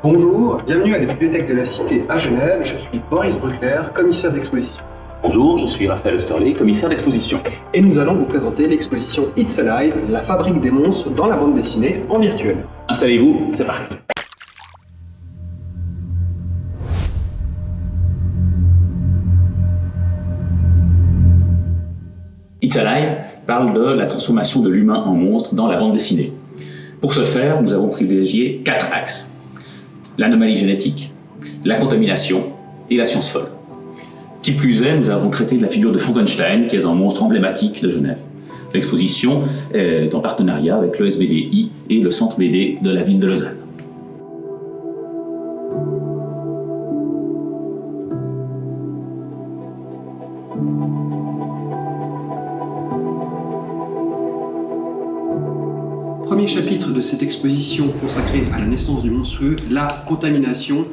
Bonjour, bienvenue à la bibliothèque de la Cité à Genève. Je suis Boris Bruckler, commissaire d'exposition. Bonjour, je suis Raphaël Osterley, commissaire d'exposition. Et nous allons vous présenter l'exposition It's Alive, la fabrique des monstres dans la bande dessinée en virtuel. Installez-vous, c'est parti. It's Alive parle de la transformation de l'humain en monstre dans la bande dessinée. Pour ce faire, nous avons privilégié 4 axes. L'anomalie génétique, la contamination et la science folle. Qui plus est, nous avons traité de la figure de Frankenstein, qui est un monstre emblématique de Genève. L'exposition est en partenariat avec l'ESBDI et le Centre BD de la ville de Lausanne. Premier chapitre de cette exposition consacrée à la naissance du monstrueux, la contamination,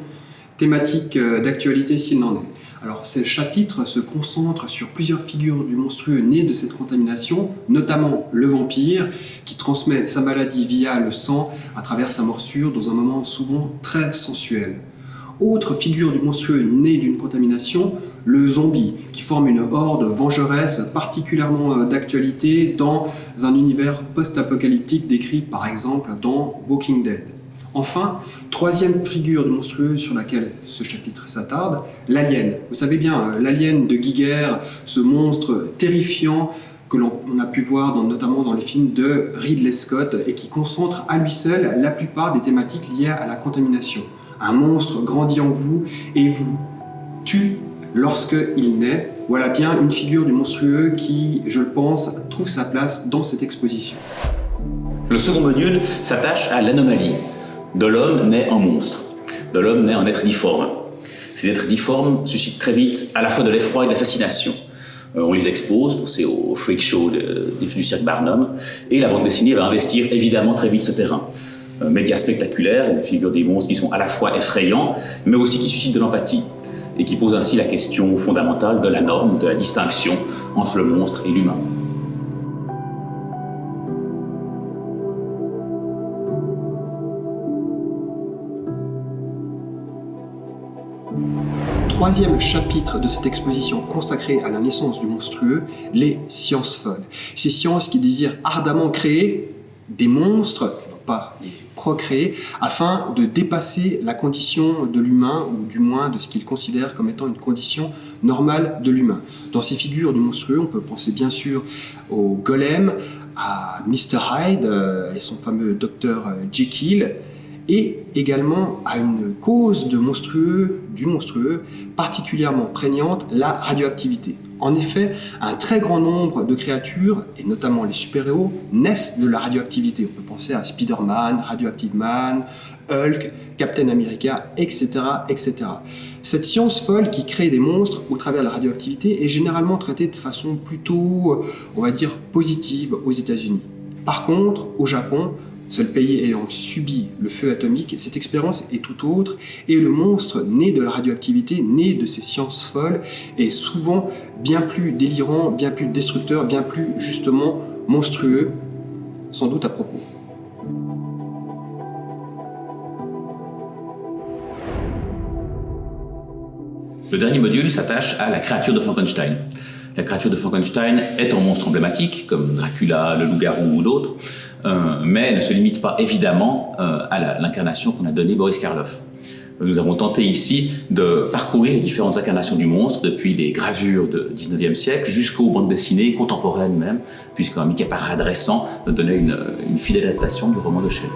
thématique d'actualité s'il n'en est. Alors ces chapitres se concentrent sur plusieurs figures du monstrueux né de cette contamination, notamment le vampire qui transmet sa maladie via le sang à travers sa morsure dans un moment souvent très sensuel. Autre figure du monstrueux né d'une contamination, le zombie, qui forme une horde vengeresse particulièrement d'actualité dans un univers post-apocalyptique décrit par exemple dans Walking Dead. Enfin, troisième figure du monstrueux sur laquelle ce chapitre s'attarde, l'alien. Vous savez bien, l'alien de Giger, ce monstre terrifiant que l'on a pu voir notamment dans les films de Ridley Scott et qui concentre à lui seul la plupart des thématiques liées à la contamination. Un monstre grandit en vous et vous tue lorsqu'il naît. Voilà bien une figure du monstrueux qui, je le pense, trouve sa place dans cette exposition. Le second module s'attache à l'anomalie. De l'homme naît un monstre. De l'homme naît un être difforme. Ces êtres difformes suscitent très vite à la fois de l'effroi et de la fascination. On les expose, pensez au freak show du cirque Barnum, et la bande dessinée va investir évidemment très vite ce terrain. Médias spectaculaires, une figure des monstres qui sont à la fois effrayants, mais aussi qui suscitent de l'empathie, et qui posent ainsi la question fondamentale de la norme, de la distinction entre le monstre et l'humain. Troisième chapitre de cette exposition consacrée à la naissance du monstrueux, les sciences folles. Ces sciences qui désirent ardemment créer des monstres, non pas les procréer, afin de dépasser la condition de l'humain, ou du moins de ce qu'ils considèrent comme étant une condition normale de l'humain. Dans ces figures du monstrueux, on peut penser bien sûr au golem, à Mr. Hyde et son fameux docteur Jekyll, et également à une cause du monstrueux particulièrement prégnante, la radioactivité. En effet, un très grand nombre de créatures, et notamment les super-héros, naissent de la radioactivité. On peut penser à Spider-Man, Radioactive Man, Hulk, Captain America, etc., etc. Cette science folle qui crée des monstres au travers de la radioactivité est généralement traitée de façon plutôt, on va dire, positive aux États-Unis. Par contre, au Japon, seul pays ayant subi le feu atomique, cette expérience est tout autre, et le monstre né de la radioactivité, né de ces sciences folles, est souvent bien plus délirant, bien plus destructeur, bien plus justement monstrueux, sans doute à propos. Le dernier module s'attache à la créature de Frankenstein. La créature de Frankenstein est un monstre emblématique, comme Dracula, le loup-garou ou d'autres, mais ne se limite pas évidemment à l'incarnation qu'on a donnée Boris Karloff. Nous avons tenté ici de parcourir les différentes incarnations du monstre, depuis les gravures du 19e siècle jusqu'aux bandes dessinées contemporaines même, puisqu'un Mickey Parade récent donnait une fidèle adaptation du roman de Shelley.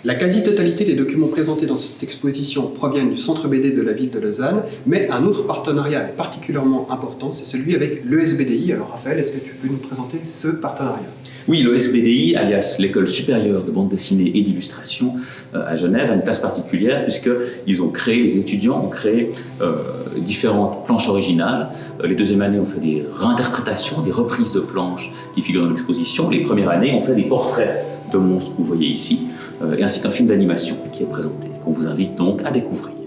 La quasi-totalité des documents présentés dans cette exposition proviennent du Centre BD de la ville de Lausanne, mais un autre partenariat est particulièrement important, c'est celui avec l'ESBDI. Alors Raphaël, est-ce que tu peux nous présenter ce partenariat ? Oui, l'ESBDI, alias l'École supérieure de bande dessinée et d'illustration à Genève, a une place particulière puisqu'ils ont créé, les étudiants ont créé différentes planches originales. Les deuxièmes années ont fait des réinterprétations, des reprises de planches qui figurent dans l'exposition. Les premières années ont fait des portraits de monstres que vous voyez ici, et ainsi qu'un film d'animation qui est présenté, qu'on vous invite donc à découvrir.